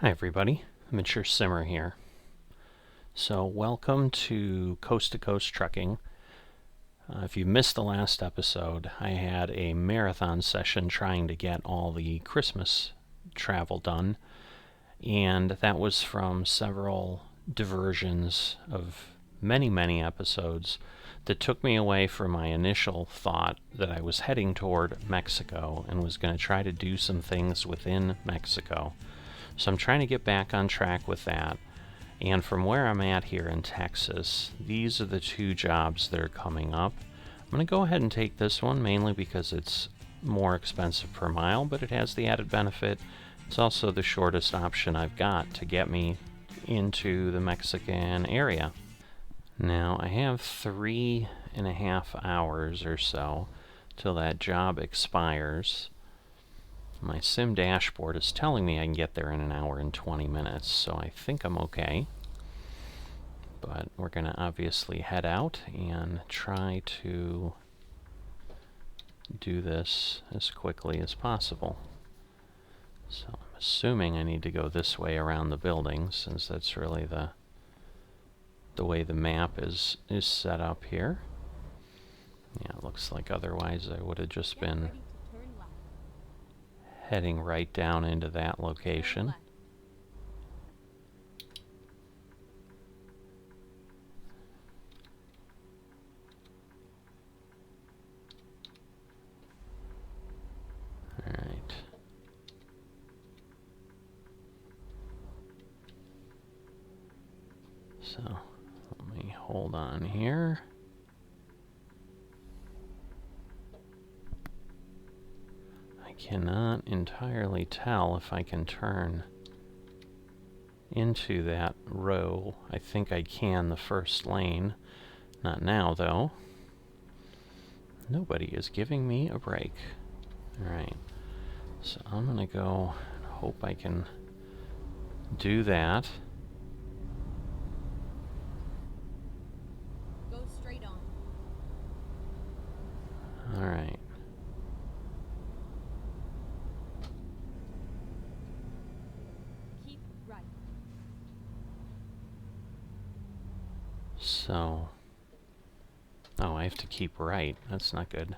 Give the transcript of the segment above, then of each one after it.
Hi everybody, Mature Simmer here. So welcome to Coast Trucking. If you missed the last episode, I had a marathon session trying to get all the Christmas travel done, and that was from several diversions of many episodes that took me away from my initial thought that I was heading toward Mexico and was going to try to do some things within Mexico. So I'm trying to get back on track with that. And from where I'm at here in Texas, these are the two jobs that are coming up. I'm going to go ahead and take this one mainly because it's more expensive per mile, but it has the added benefit. It's also the shortest option I've got to get me into the Mexican area. Now, I have 3.5 hours or so till that job expires. My sim dashboard is telling me I can get there in 1 hour and 20 minutes, so I think I'm okay. But we're going to obviously head out and try to do this as quickly as possible. So I'm assuming I need to go this way around the building, since that's really the way the map is set up here. Yeah, it looks like otherwise I would have just been heading right down into that location. Alright. So, let me hold on here. I cannot entirely tell if I can turn into that row. I think I can the first lane. Not now, though. Nobody is giving me a break. Alright. So I'm going to go and hope I can do that. Go straight on. Alright. Keep right. So... oh, I have to keep right. That's not good.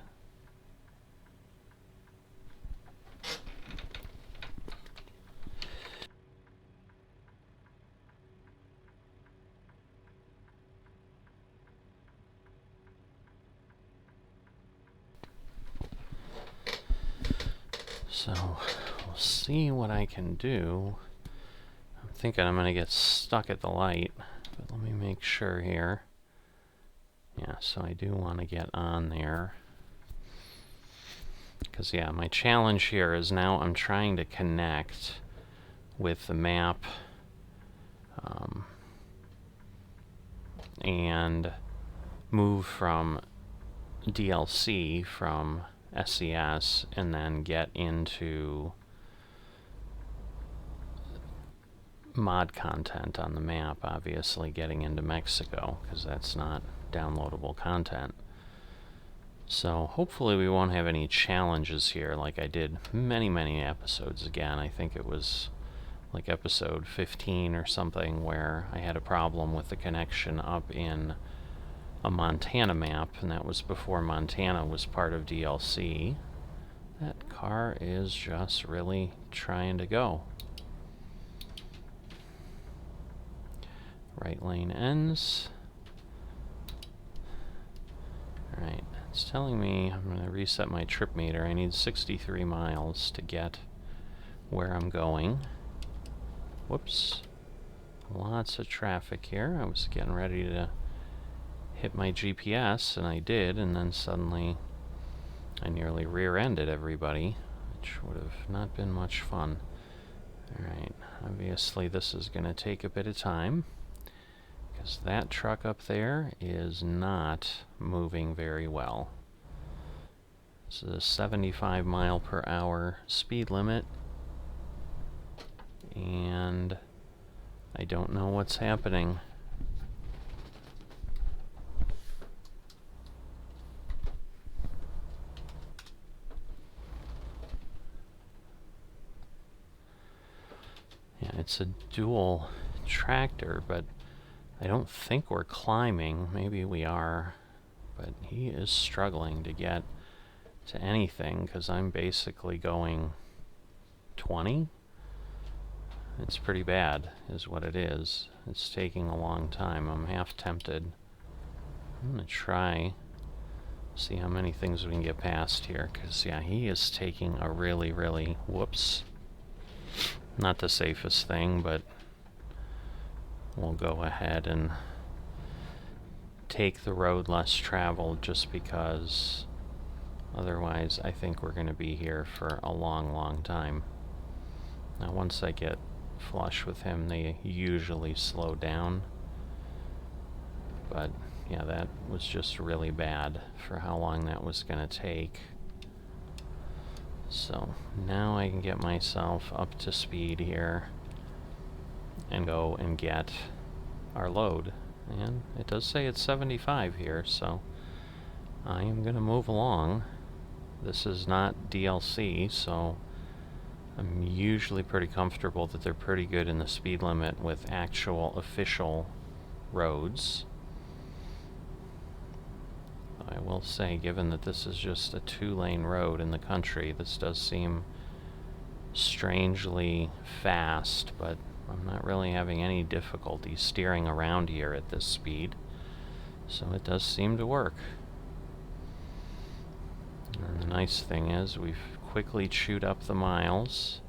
So, we'll see what I can do. I'm thinking I'm going to get stuck at the light, but let me make sure here. Yeah, so I do want to get on there. Because, yeah, my challenge here is now I'm trying to connect with the map and move from DLC from SES and then get into mod content on the map, obviously getting into Mexico, because that's not downloadable content. So hopefully we won't have any challenges here like I did many episodes again. I think it was like episode 15 or something where I had a problem with the connection up in a Montana map, and that was before Montana was part of DLC. That car is just really trying to go. Right lane ends. Alright, it's telling me I'm going to reset my trip meter. I need 63 miles to get where I'm going. Whoops. Lots of traffic here. I was getting ready to hit my GPS, and I did, and then suddenly I nearly rear-ended everybody, which would have not been much fun. Alright, obviously this is going to take a bit of time, because that truck up there is not moving very well. This is a 75 mile per hour speed limit, and I don't know what's happening. Yeah, it's a dual tractor, but I don't think we're climbing. Maybe we are, but he is struggling to get to anything because I'm basically going 20. It's pretty bad is what it is. It's taking a long time. I'm half tempted. I'm gonna try see how many things we can get past here, because yeah, he is taking a really whoops, not the safest thing, but we'll go ahead and take the road less traveled just because otherwise I think we're going to be here for a long time. Now once I get flush with him, they usually slow down, but yeah, that was just really bad for how long that was going to take. So now I can get myself up to speed here and go and get our load. And it does say it's 75 here, so I am going to move along. This is not DLC, so I'm usually pretty comfortable that they're pretty good in the speed limit with actual official roads. I will say, given that this is just a 2-lane road in the country, this does seem strangely fast, but I'm not really having any difficulty steering around here at this speed, so it does seem to work. And the nice thing is we've quickly chewed up the miles.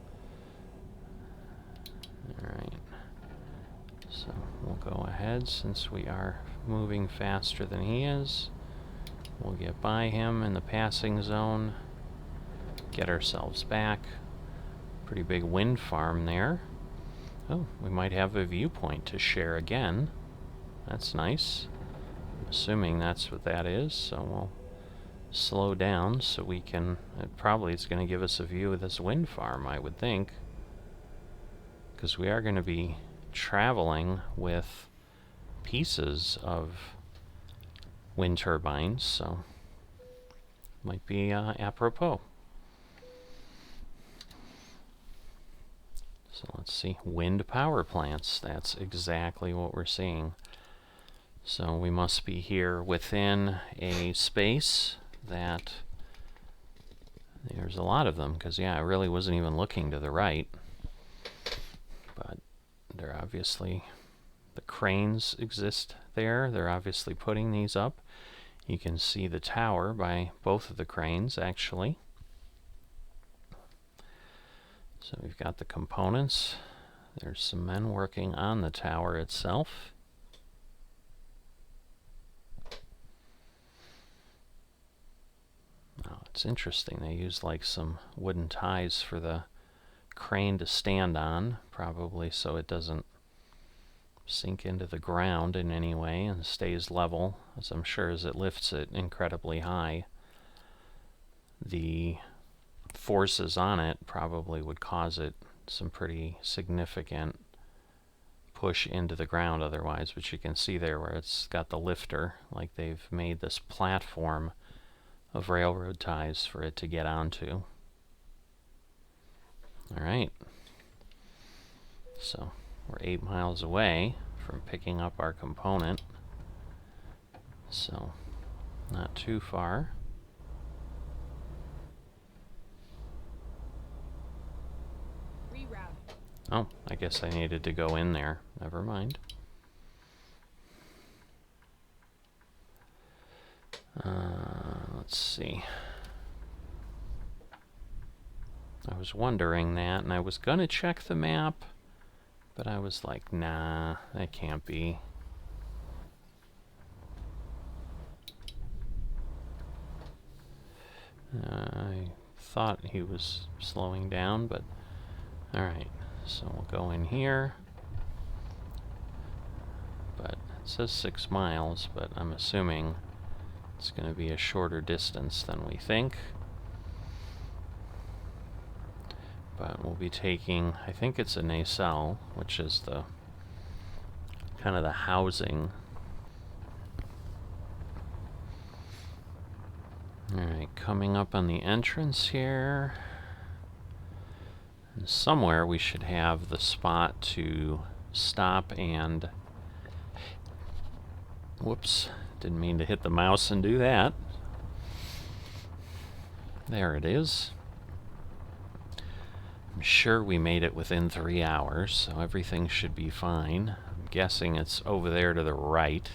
Alright, so we'll go ahead since we are moving faster than he is. We'll get by him in the passing zone, get ourselves back. Pretty big wind farm there. Oh, we might have a viewpoint to share again. That's nice. I'm assuming that's what that is, so we'll slow down so we can... It probably is going to give us a view of this wind farm, I would think. Because we are going to be traveling with pieces of wind turbines, so might be apropos. So let's see, wind power plants, that's exactly what we're seeing. So we must be here within a space that there's a lot of them, because yeah, I really wasn't even looking to the right, but they're obviously, the cranes exist there. They're obviously putting these up. You can see the tower by both of the cranes, actually. So we've got the components. There's some men working on the tower itself. Oh, it's interesting. They use like some wooden ties for the crane to stand on, probably so it doesn't sink into the ground in any way and stays level, as I'm sure as it lifts it incredibly high, the forces on it probably would cause it some pretty significant push into the ground otherwise, but you can see there where it's got the lifter, like they've made this platform of railroad ties for it to get onto. Alright, so we're 8 miles away from picking up our component, so not too far. Reroute. Oh, I guess I needed to go in there. Never mind. Let's see. I was wondering that, and I was gonna check the map, but I was like, nah, that can't be. I thought he was slowing down, but alright, so we'll go in here. But it says 6 miles, but I'm assuming it's going to be a shorter distance than we think. But we'll be taking, I think it's a nacelle, which is the kind of the housing. Alright, coming up on the entrance here. And somewhere we should have the spot to stop and... Whoops, didn't mean to hit the mouse and do that. There it is. I'm sure we made it within 3 hours, so everything should be fine. I'm guessing it's over there to the right.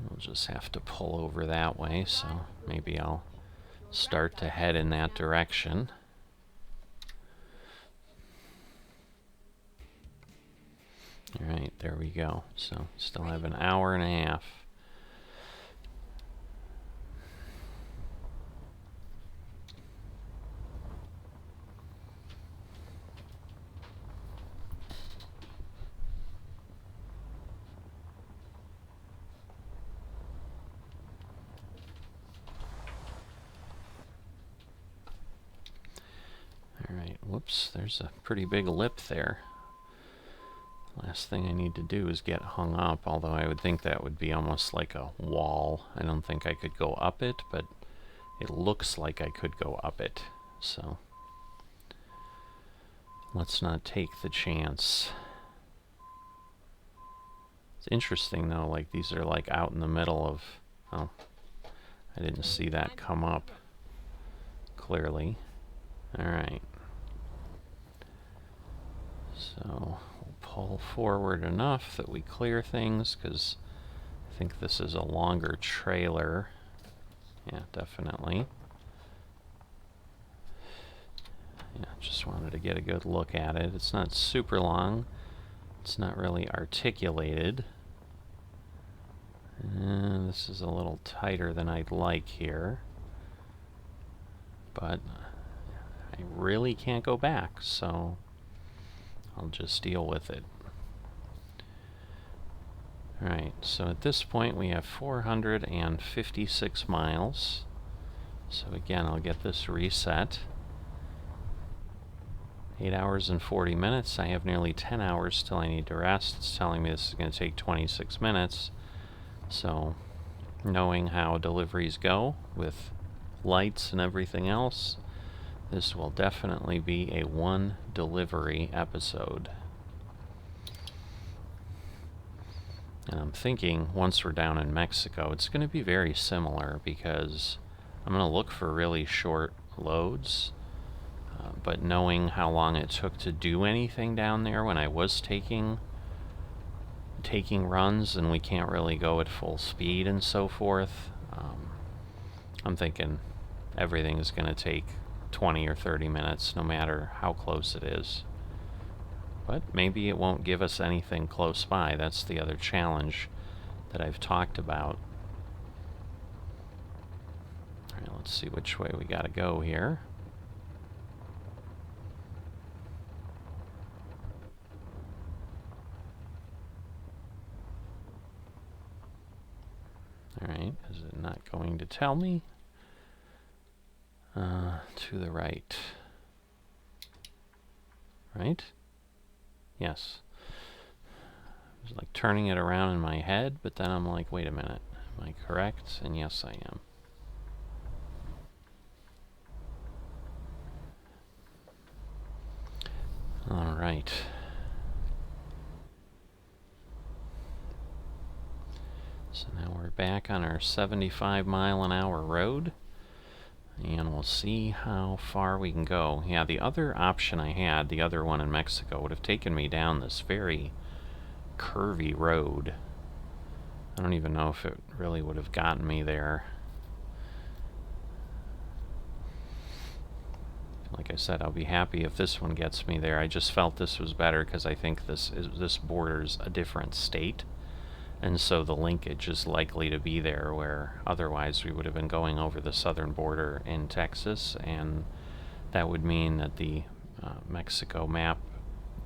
We'll just have to pull over that way, so maybe I'll start to head in that direction. Alright, there we go. So, still have an hour and a half. Alright, whoops, there's a pretty big lip there. Last thing I need to do is get hung up, although I would think that would be almost like a wall. I don't think I could go up it, but it looks like I could go up it. So let's not take the chance. It's interesting though, like these are like out in the middle of... Oh, I didn't see that come up clearly. Alright. So we'll pull forward enough that we clear things, because I think this is a longer trailer. Yeah, definitely. Yeah, just wanted to get a good look at it. It's not super long. It's not really articulated. And this is a little tighter than I'd like here. But I really can't go back, so I'll just deal with it. Alright, so at this point we have 456 miles. So again, I'll get this reset. 8 hours and 40 minutes. I have nearly 10 hours till I need to rest. It's telling me this is going to take 26 minutes. So, knowing how deliveries go with lights and everything else, this will definitely be a one delivery episode. And I'm thinking once we're down in Mexico, it's going to be very similar, because I'm going to look for really short loads. But knowing how long it took to do anything down there when I was taking runs, and we can't really go at full speed and so forth, I'm thinking everything is going to take 20 or 30 minutes, no matter how close it is. But maybe it won't give us anything close by. That's the other challenge that I've talked about. Alright, let's see which way we gotta go here. Alright, is it not going to tell me? To the right. Right? Yes. I was like turning it around in my head, but then I'm like, wait a minute. Am I correct? And yes, I am. Alright. So now we're back on our 75-mile-an-hour road, and we'll see how far we can go. Yeah, the other option I had, the other one in Mexico, would have taken me down this very curvy road. I don't even know if it really would have gotten me there. Like I said, I'll be happy if this one gets me there. I just felt this was better because I think this borders a different state. And so the linkage is likely to be there, where otherwise we would have been going over the southern border in Texas, and that would mean that the Mexico map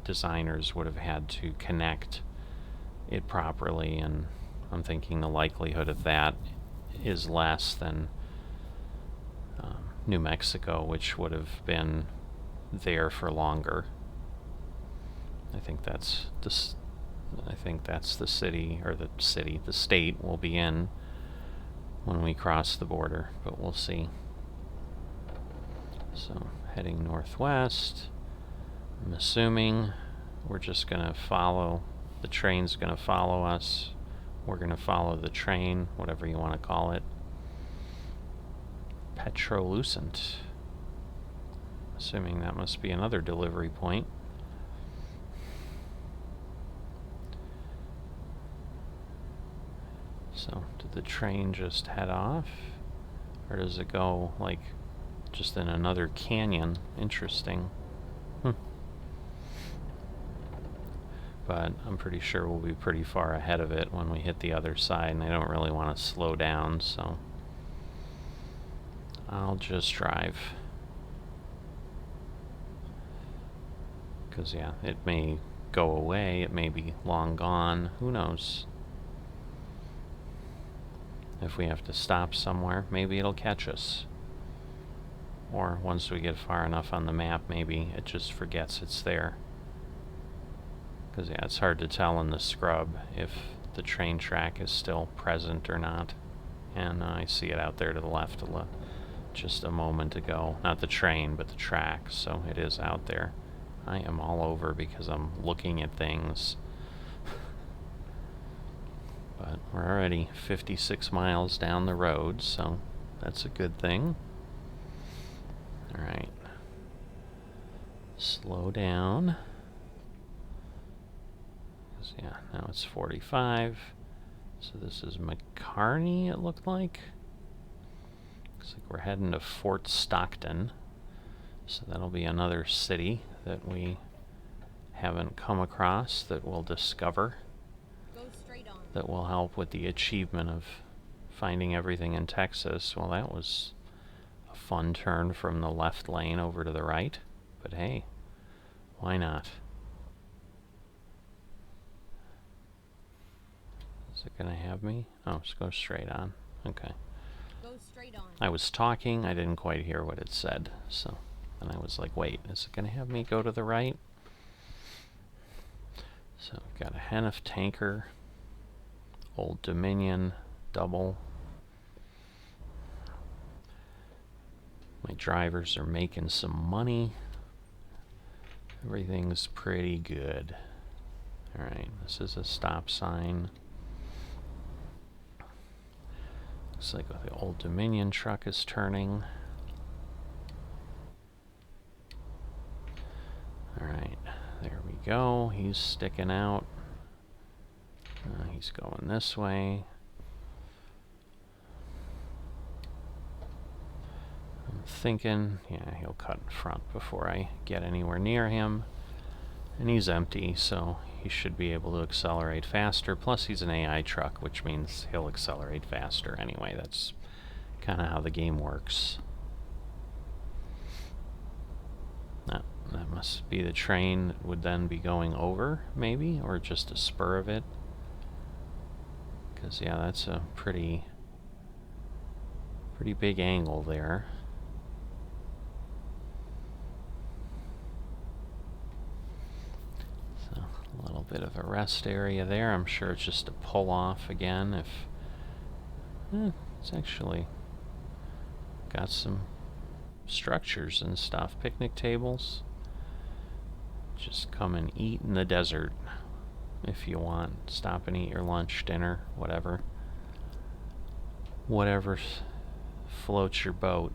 designers would have had to connect it properly, and I'm thinking the likelihood of that is less than New Mexico, which would have been there for longer. I think that's the city, or the state we'll be in when we cross the border, but we'll see. So, heading northwest. I'm assuming we're just going to follow, the train's going to follow us. We're going to follow the train, whatever you want to call it. Petrolucent. Assuming that must be another delivery point. So, did the train just head off? Or does it go, like, just in another canyon? Interesting. But I'm pretty sure we'll be pretty far ahead of it when we hit the other side, and I don't really want to slow down, so I'll just drive. Because, yeah, it may go away, it may be long gone, who knows? If we have to stop somewhere, maybe it'll catch us. Or once we get far enough on the map, maybe it just forgets it's there. Because, yeah, it's hard to tell in the scrub if the train track is still present or not. And I see it out there to the left just a moment ago. Not the train, but the track, so it is out there. I am all over because I'm looking at things. But we're already 56 miles down the road, so that's a good thing. Alright. Slow down. Yeah, now it's 45. So this is McCarney, it looked like. Looks like we're heading to Fort Stockton. So that'll be another city that we haven't come across that we'll discover. Go straight on. That will help with the achievement of finding everything in Texas. Well, that was a fun turn from the left lane over to the right. But hey, why not? Is it going to have me? Oh, just go straight on. Okay. Go straight on. I was talking, I didn't quite hear what it said, so... And I was like, wait, is it going to have me go to the right? So we've got a Heniff tanker, Old Dominion, double. My drivers are making some money. Everything's pretty good. Alright, this is a stop sign. Looks like the Old Dominion truck is turning. Alright, there we go. He's sticking out. He's going this way. I'm thinking, yeah, he'll cut in front before I get anywhere near him. And he's empty, so he should be able to accelerate faster. Plus, he's an AI truck, which means he'll accelerate faster anyway. That's kind of how the game works. That must be the train that would then be going over, maybe, or just a spur of it. Because, yeah, that's a pretty big angle there. So, a little bit of a rest area there. I'm sure it's just a pull off again if... it's actually got some structures and stuff. Picnic tables. Just come and eat in the desert if you want. Stop and eat your lunch, dinner, whatever. Whatever floats your boat.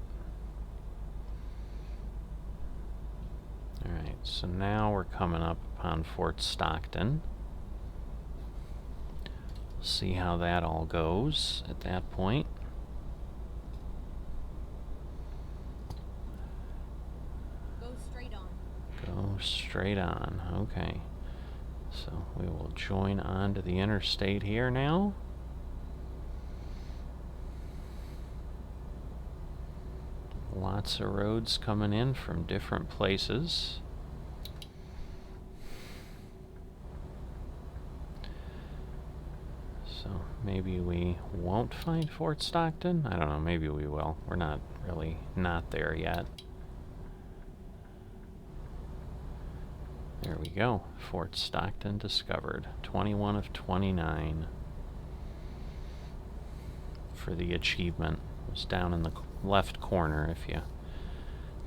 Alright, so now we're coming up upon Fort Stockton. See how that all goes at that point. Go straight on. Okay. So we will join on to the interstate here now. Lots of roads coming in from different places. So maybe we won't find Fort Stockton? I don't know, maybe we will. We're not really not there yet. There we go. Fort Stockton discovered. 21 of 29 for the achievement. It was down in the left corner if you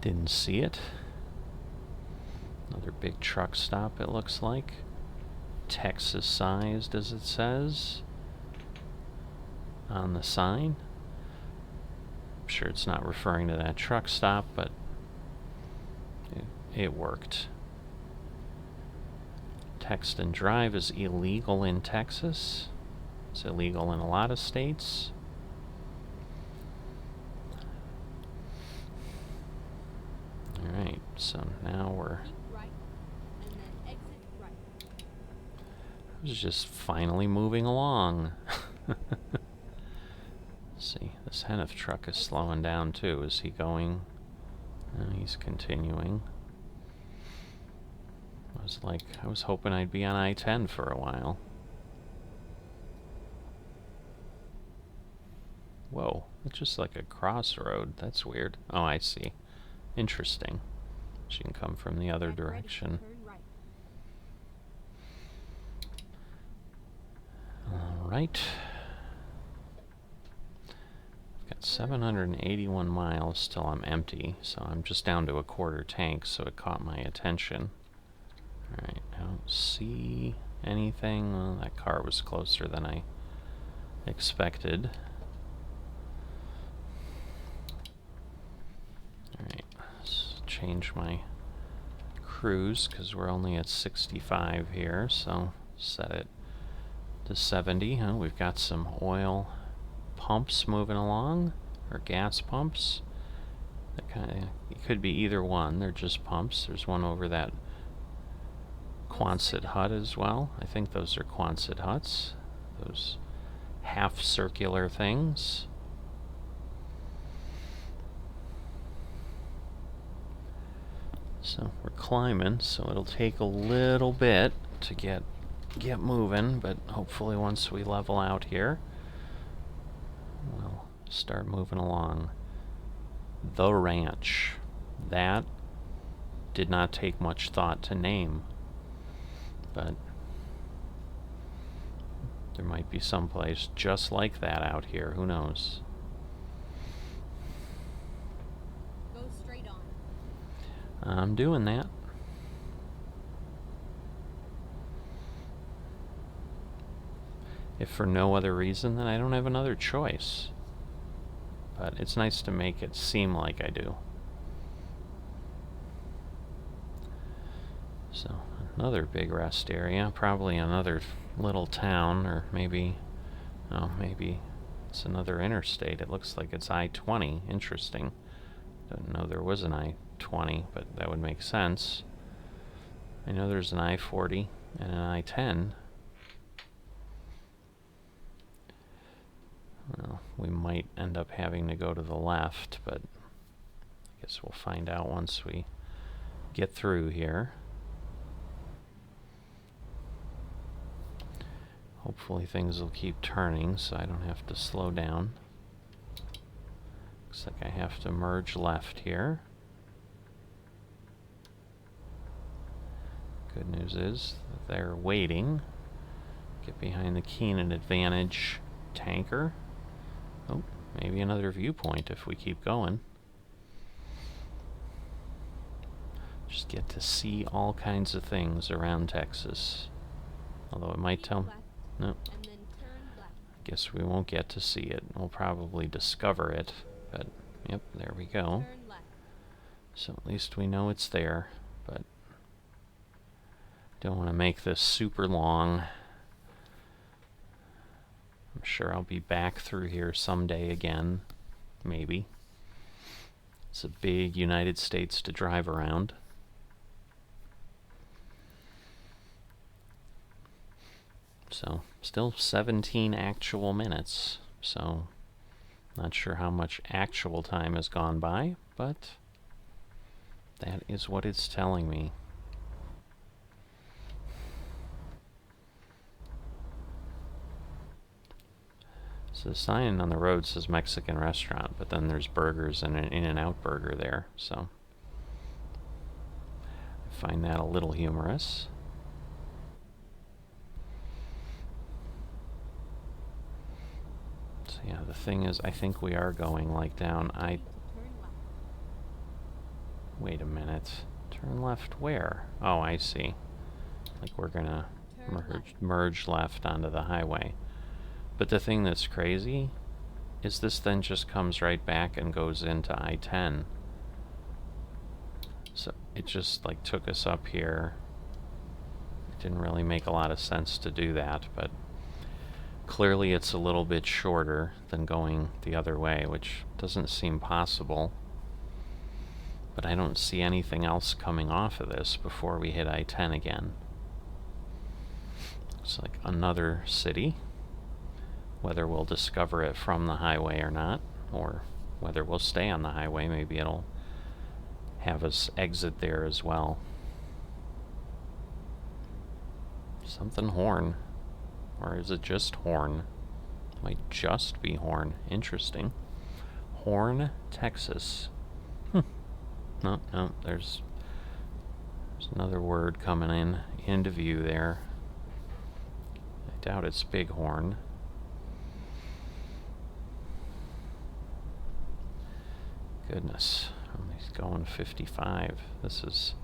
didn't see it. Another big truck stop, it looks like. Texas sized, as it says on the sign. I'm sure it's not referring to that truck stop, but it worked. Text and drive is illegal in Texas. It's illegal in a lot of states. Alright, so now we're... Keep right, and then exit right. I was just finally moving along. See, this Hennef truck is slowing down too. Is he going? No, he's continuing. I was hoping I'd be on I-10 for a while. Whoa, it's just like a crossroad. That's weird. Oh, I see. Interesting. She can come from the other direction. Turn right. Alright. I've got 781 miles till I'm empty, so I'm just down to a quarter tank, so it caught my attention. Alright, I don't see anything. Well, that car was closer than I expected. Alright, let's change my cruise, because we're only at 65 here, so set it to 70. Oh, we've got some oil pumps moving along, or gas pumps. It could be either one. They're just pumps. There's one over that Quonset hut as well. I think those are Quonset huts. Those half circular things. So we're climbing, so it'll take a little bit to get moving, but hopefully once we level out here, we'll start moving along. The ranch. That did not take much thought to name, but there might be some place just like that out here. Who knows? Go straight on. I'm doing that. If for no other reason, then I don't have another choice. But it's nice to make it seem like I do. So, another big rest area. Probably another little town, or maybe... Oh, maybe it's another interstate. It looks like it's I-20. Interesting. Didn't know there was an I-20, but that would make sense. I know there's an I-40 and an I-10. Well, we might end up having to go to the left, but I guess we'll find out once we get through here. Hopefully things will keep turning so I don't have to slow down. Looks like I have to merge left here. Good news is that they're waiting. Get behind the Keenan Advantage tanker. Oh, maybe another viewpoint if we keep going. Just get to see all kinds of things around Texas. Although it might tell... No. And then turn left. Guess we won't get to see it. We'll probably discover it. But, yep, there we go. Turn left. So at least we know it's there. But don't want to make this super long. I'm sure I'll be back through here someday again. Maybe. It's a big United States to drive around. So, still 17 actual minutes. So, not sure how much actual time has gone by, but that is what it's telling me. So the sign on the road says Mexican restaurant, but then there's burgers and an In-N-Out burger there, so I find that a little humorous. So yeah, the thing is, I think we are going like down Turn left. Wait a minute. Turn left where? Oh, I see. Like we're gonna Turn left. merge left onto the highway. But the thing that's crazy is this then just comes right back and goes into I-10. So it just like took us up here. It didn't really make a lot of sense to do that, but clearly it's a little bit shorter than going the other way, which doesn't seem possible. But I don't see anything else coming off of this before we hit I-10 again. It's like another city. Whether we'll discover it from the highway or not, or whether we'll stay on the highway, maybe it'll have us exit there as well. Something horn. Or is it just horn? Might just be horn. Interesting. Horn, Texas. No, there's another word coming into view there. I doubt it's bighorn. Goodness, he's going 55. It's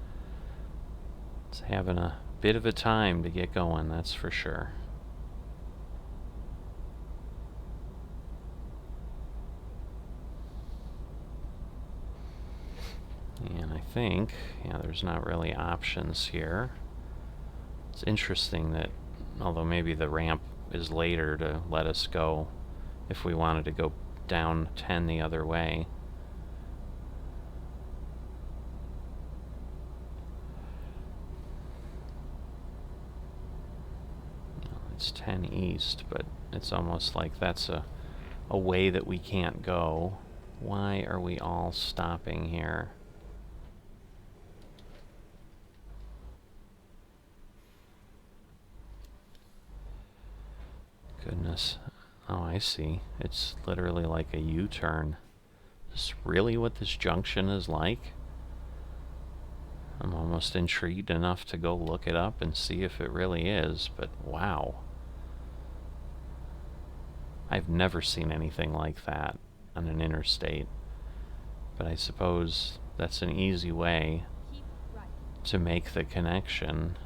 having a bit of a time to get going, that's for sure. And I think, yeah, there's not really options here. It's interesting that, although maybe the ramp is later to let us go if we wanted to go down 10 the other way. It's 10 east, but it's almost like that's a way that we can't go. Why are we all stopping here? Goodness. Oh, I see. It's literally like a U-turn. Is this really what this junction is like? I'm almost intrigued enough to go look it up and see if it really is, but wow. I've never seen anything like that on an interstate, but I suppose that's an easy way Keep right. to make the connection,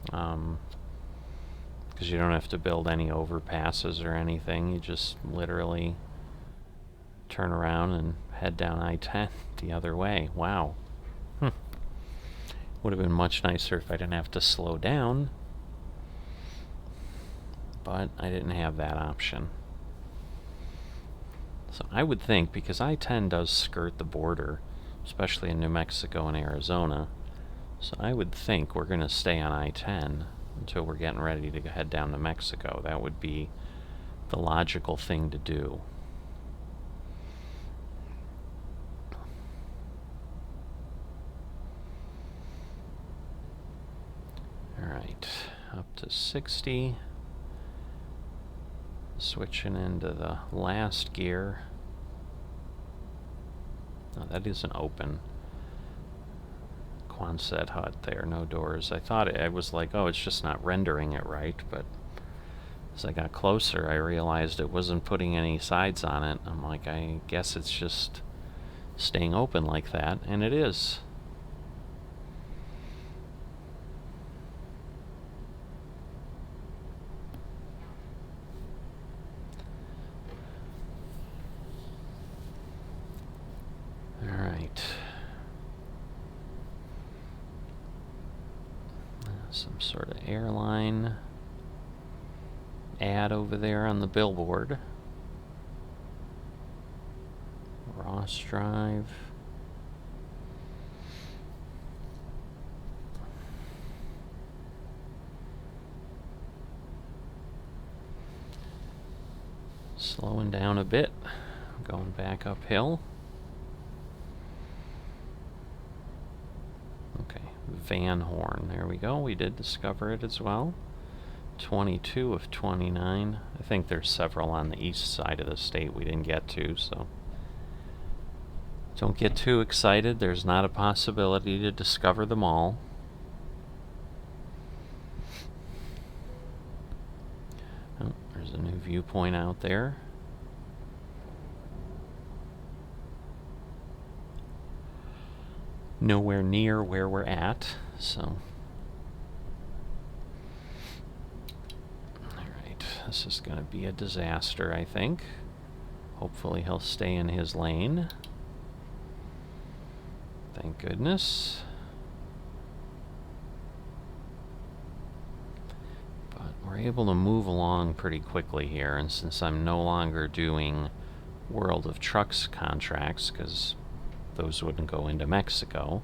because you don't have to build any overpasses or anything. You just literally turn around and head down I-10 the other way. Wow. Would have been much nicer if I didn't have to slow down, but I didn't have that option. So I would think, because I-10 does skirt the border, especially in New Mexico and Arizona, so I would think we're going to stay on I-10 until we're getting ready to head down to Mexico. That would be the logical thing to do. Alright, up to 60. Switching into the last gear. No, that isn't open. Quonset hut there, no doors. I thought I was like, oh, it's just not rendering it right, but as I got closer, I realized it wasn't putting any sides on it. I'm like, I guess it's just staying open like that, and it is. Alright. Some sort of airline ad over there on the billboard. Ross Drive. Slowing down a bit, going back uphill. Okay, Van Horn, there we go, we did discover it as well. 22 of 29. I think there's several on the east side of the state we didn't get to, so don't get too excited. There's not a possibility to discover them all. Oh, there's a new viewpoint out there. nowhere near where we're at, so. Alright, this is going to be a disaster, I think. Hopefully he'll stay in his lane. Thank goodness. But we're able to move along pretty quickly here, and since I'm no longer doing World of Trucks contracts, because those wouldn't go into Mexico,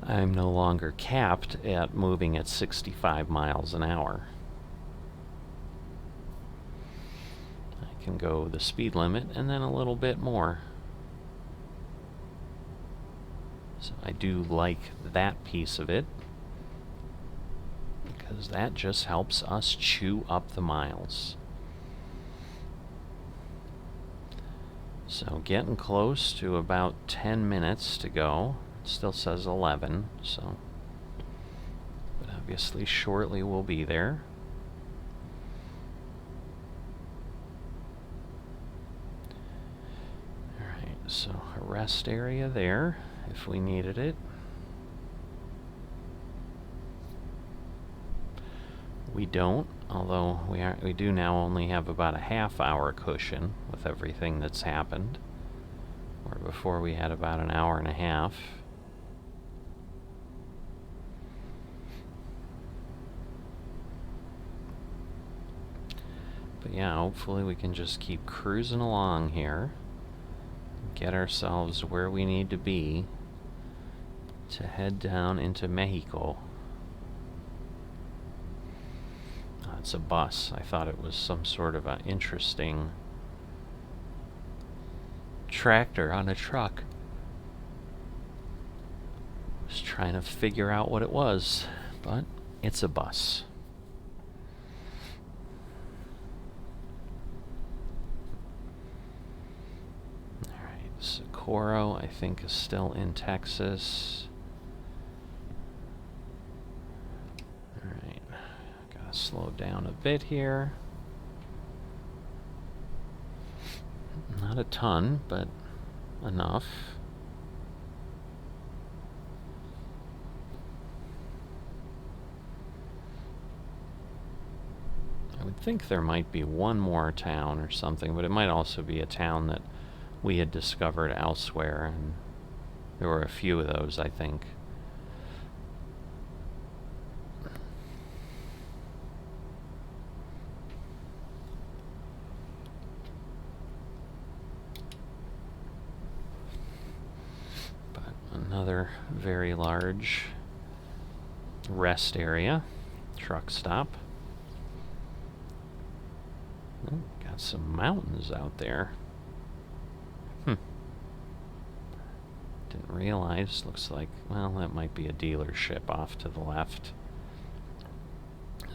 I'm no longer capped at moving at 65 miles an hour. I can go the speed limit and then a little bit more. So I do like that piece of it, because that just helps us chew up the miles. So getting close to about 10 minutes to go. It still says 11, so. But obviously shortly we'll be there. Alright, so a rest area there if we needed it. We don't, although we do now only have about a half-hour cushion with everything that's happened, where before we had about an hour and a half. But yeah, hopefully we can just keep cruising along here, get ourselves where we need to be to head down into Mexico. It's a bus. I thought it was some sort of an interesting tractor on a truck. Was trying to figure out what it was, but it's a bus. Alright, Socorro, I think, is still in Texas. Alright, gotta slow down a bit here. Not a ton, but enough. I would think there might be one more town or something, but it might also be a town that we had discovered elsewhere, and there were a few of those, I think. But another very large rest area, truck stop. Oh, got some mountains out there. Didn't realize. Looks like, well, that might be a dealership off to the left.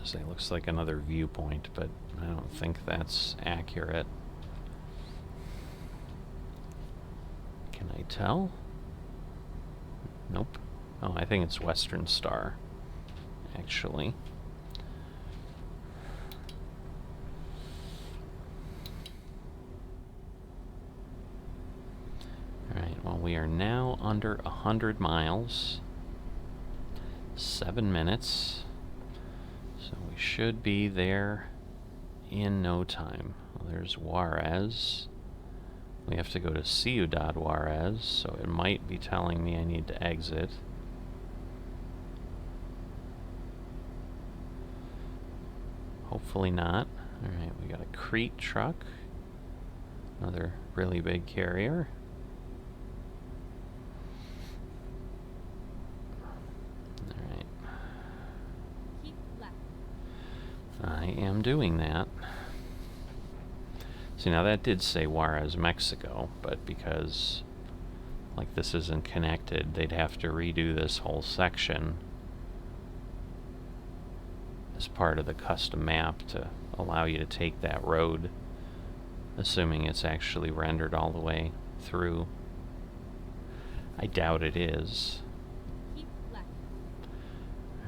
It looks like another Viewpoint, but I don't think that's accurate. Can I tell? Nope. Oh, I think it's Western Star, actually. Alright, well, we are now under 100 miles. 7 minutes. So we should be there in no time. Well, there's Juarez. We have to go to Ciudad Juarez, so it might be telling me I need to exit. Hopefully not. Alright, we got a Crete truck. Another really big carrier. Alright. Keep left. I am doing that. See, now that did say Juarez, Mexico, but because, like, this isn't connected, they'd have to redo this whole section as part of the custom map to allow you to take that road, assuming it's actually rendered all the way through. I doubt it is. Keep left.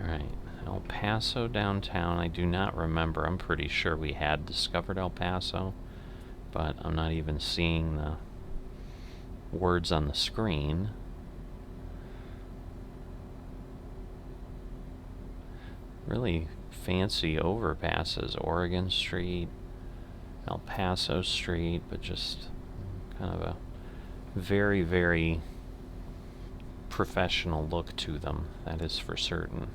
Alright, El Paso downtown, I do not remember. I'm pretty sure we had discovered El Paso, but I'm not even seeing the words on the screen. Really fancy overpasses. Oregon Street, El Paso Street, but just kind of a very, very professional look to them, that is for certain.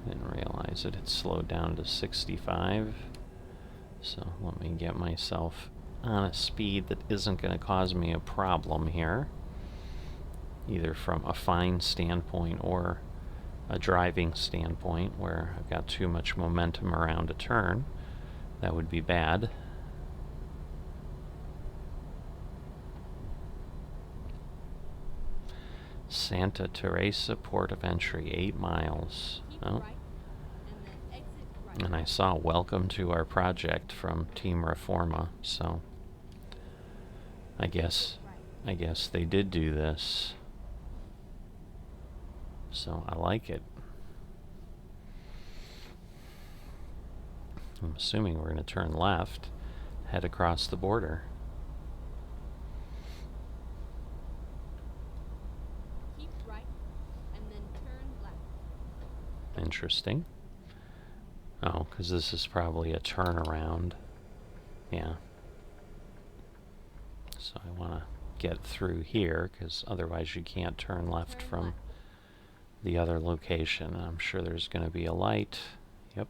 Didn't realize it had slowed down to 65. So let me get myself on a speed that isn't going to cause me a problem here, either from a fine standpoint or a driving standpoint where I've got too much momentum around a turn. That would be bad. Santa Teresa, port of entry, 8 miles. Keep Oh. right, and then exit right. And I saw welcome to our project from Team Reforma, so I guess they did do this. So I like it. I'm assuming we're going to turn left, head across the border. Keep right, and then turn left. Interesting. Oh, because this is probably a turnaround. Yeah. So I want to get through here, because otherwise you can't turn left Turn from left. the other location. I'm sure there's going to be a light. Yep.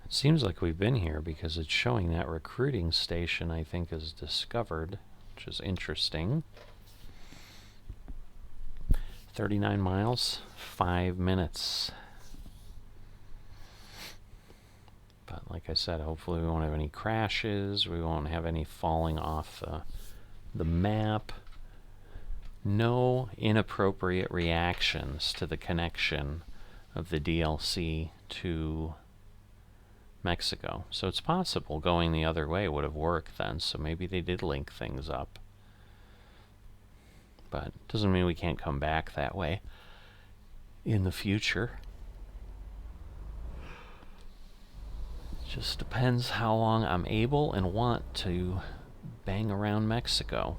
It seems like we've been here because it's showing that recruiting station, I think, is discovered, which is interesting. 39 miles, 5 minutes. But like I said, hopefully we won't have any crashes. We won't have any falling off the map. No inappropriate reactions to the connection of the DLC to Mexico. So it's possible going the other way would have worked then, so maybe they did link things up. But doesn't mean we can't come back that way in the future. Just depends how long I'm able and want to bang around Mexico.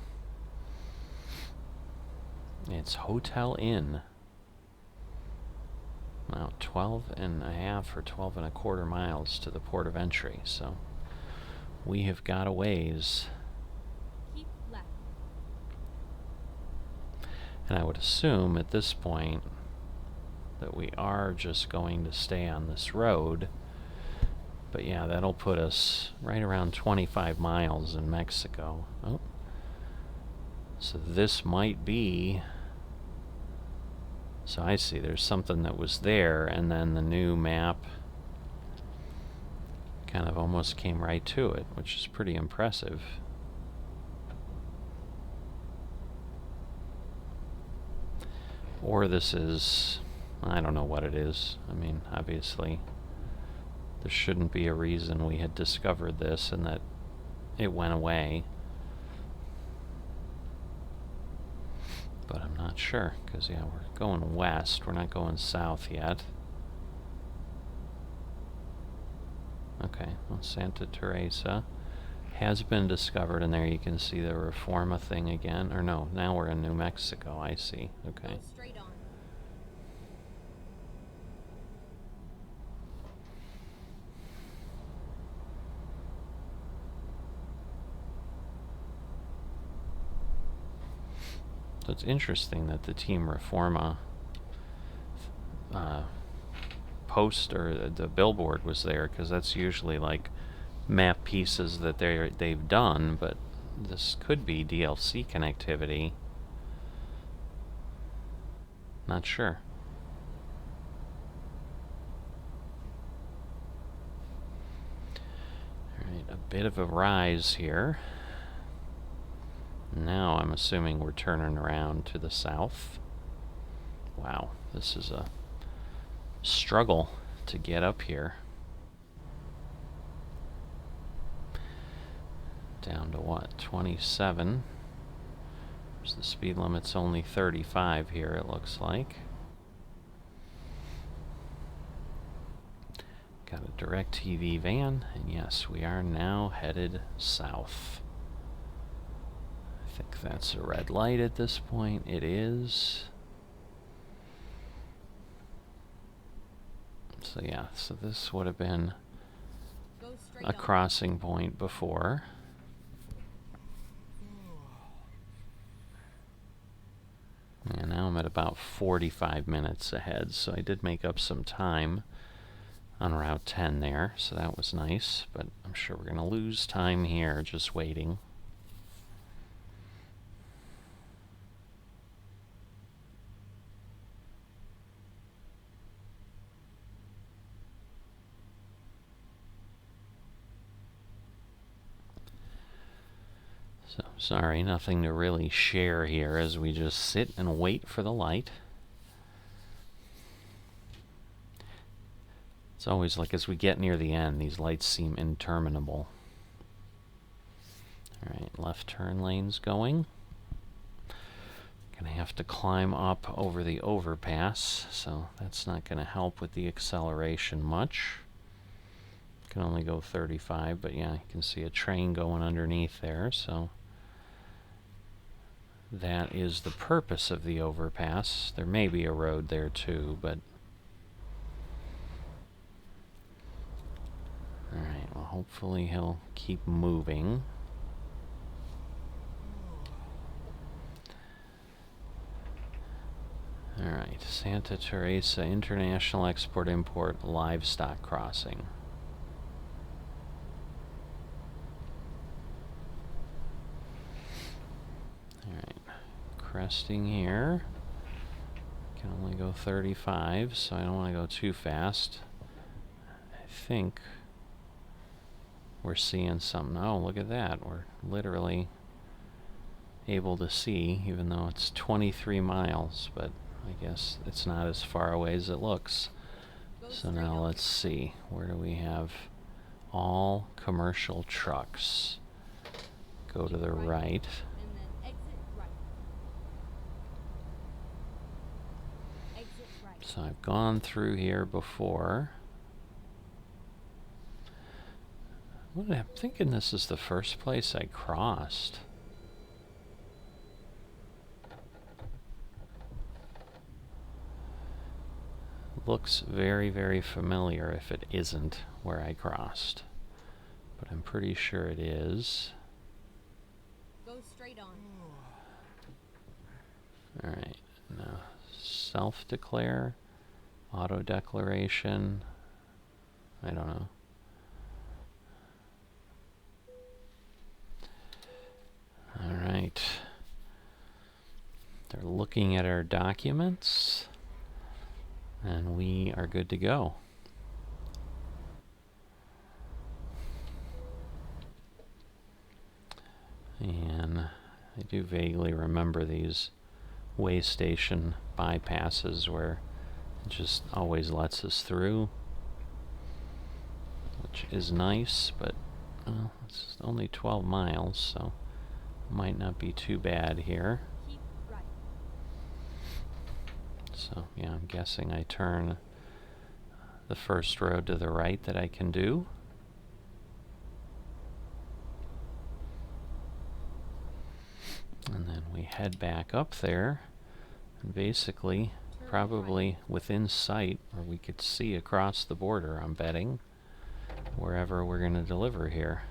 It's Hotel Inn. Now 12 and a half or 12 and a quarter miles to the port of entry, so we have got a ways. Keep left. And I would assume at this point that we are just going to stay on this road. But yeah, that'll put us right around 25 miles in Mexico. Oh. So this might be... So I see there's something that was there, and then the new map kind of almost came right to it, which is pretty impressive. Or this is... I don't know what it is. I mean, obviously... There shouldn't be a reason we had discovered this and that it went away. But I'm not sure, because yeah, we're going west, we're not going south yet. Okay, well, Santa Teresa has been discovered, and there you can see the Reforma thing again. Or no, now we're in New Mexico, I see. Okay. Go straight on. So it's interesting that the Team Reforma post or the billboard was there, because that's usually like map pieces that they've done, but this could be DLC connectivity. Not sure. Alright, a bit of a rise here. Now I'm assuming we're turning around to the south. Wow, this is a struggle to get up here. Down to what, 27? The speed limit's only 35 here, it looks like. Got a DirecTV van, and yes, we are now headed south. I think that's a red light at this point. It is. So yeah, so this would have been a crossing point before. And now I'm at about 45 minutes ahead, so I did make up some time on Route 10 there, so that was nice, but I'm sure we're going to lose time here just waiting. So, sorry, nothing to really share here as we just sit and wait for the light. It's always like as we get near the end, these lights seem interminable. Alright, left turn lane's going. Gonna have to climb up over the overpass, so that's not gonna help with the acceleration much. Can only go 35, but yeah, you can see a train going underneath there, so that is the purpose of the overpass. There may be a road there too, but alright, well hopefully he'll keep moving. Alright, Santa Teresa International Export-Import Livestock Crossing. Alright, cresting here. Can only go 35, so I don't want to go too fast. I think we're seeing something. Oh, look at that. We're literally able to see, even though it's 23 miles, but I guess it's not as far away as it looks. So now let's see. Where do we have all commercial trucks? Go to the right. And then exit right. Exit right. So I've gone through here before. I'm thinking this is the first place I crossed. Looks very, very familiar if it isn't where I crossed. But I'm pretty sure it is. Go straight on. Alright, now self-declare, auto-declaration, I don't know. Alright. They're looking at our documents, and we are good to go. And I do vaguely remember these way station bypasses where it just always lets us through, which is nice, but well, it's only 12 miles, so might not be too bad here. Keep right. So yeah, I'm guessing I turn the first road to the right that I can do. And then we head back up there, and basically probably within sight, or we could see across the border, I'm betting, wherever we're going to deliver here.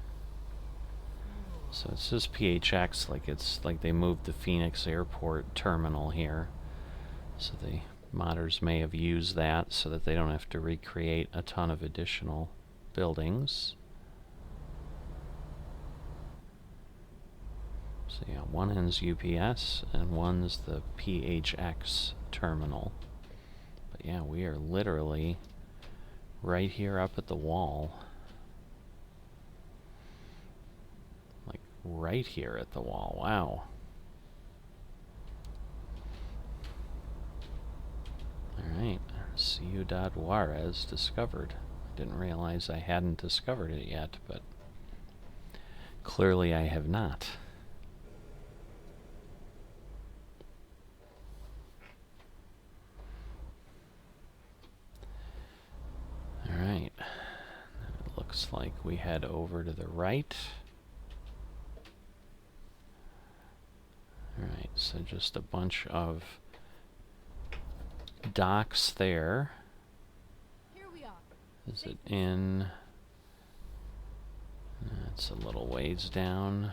So it says PHX, like it's like they moved the Phoenix Airport terminal here. So the modders may have used that so that they don't have to recreate a ton of additional buildings. So yeah, one end's UPS and one's the PHX terminal. But yeah, we are literally right here up at the wall. Like right here at the wall. Wow. Alright, Ciudad Juarez discovered. I didn't realize I hadn't discovered it yet, but clearly I have not. Alright, Looks like we head over to the right. Alright, so just a bunch of docks there. Here we are. Is it in? It's a little ways down.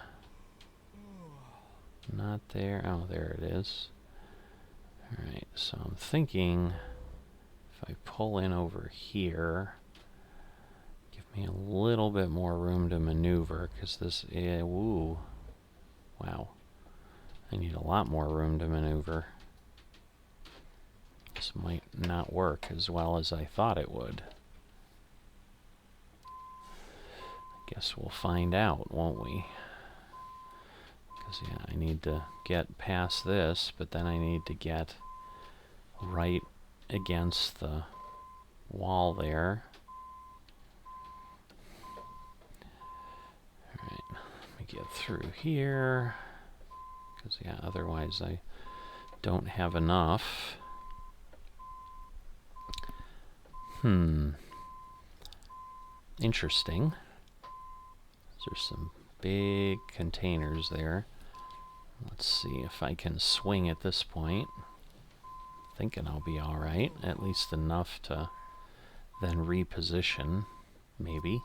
Not there. Oh, there it is. Alright, so I'm thinking if I pull in over here, give me a little bit more room to maneuver, because this is, woo, wow. I need a lot more room to maneuver. This might not work as well as I thought it would. I guess we'll find out, won't we? Because, yeah, I need to get past this, but then I need to get right against the wall there. Alright, let me get through here. Because, yeah, otherwise I don't have enough. Interesting. There's some big containers there. Let's see if I can swing at this point. Thinking I'll be alright. At least enough to then reposition, maybe.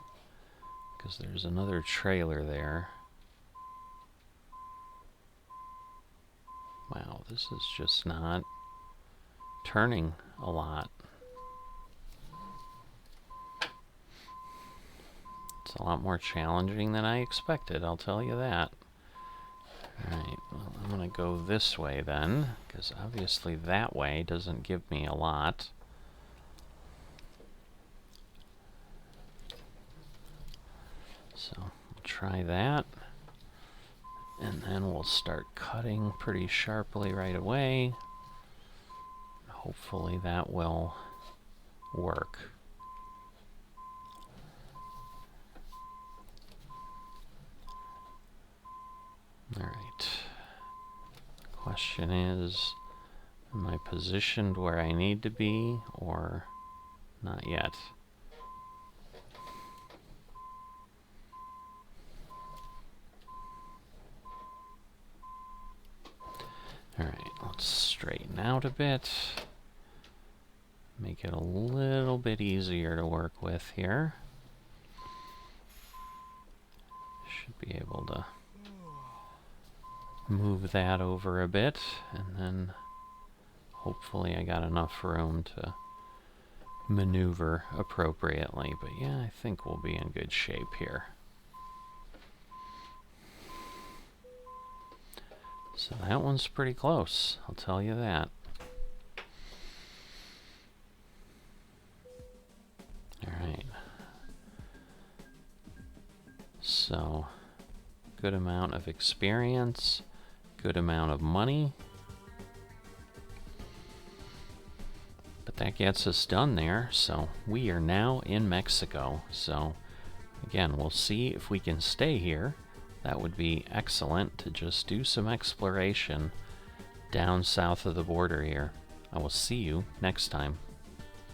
Because there's another trailer there. Wow, this is just not turning a lot. It's a lot more challenging than I expected, I'll tell you that. Alright, well, I'm going to go this way then, because obviously that way doesn't give me a lot. So, we'll try that. And then we'll start cutting pretty sharply right away. Hopefully that will work. Alright. Question is, am I positioned where I need to be, or not yet? Alright, let's straighten out a bit. Make it a little bit easier to work with here. Should be able to move that over a bit, and then hopefully I got enough room to maneuver appropriately. But yeah, I think we'll be in good shape here. So that one's pretty close, I'll tell you that. Alright. So, good amount of experience, good amount of money. But that gets us done there, so we are now in Mexico. So, again, we'll see if we can stay here. That would be excellent to just do some exploration down south of the border here. I will see you next time.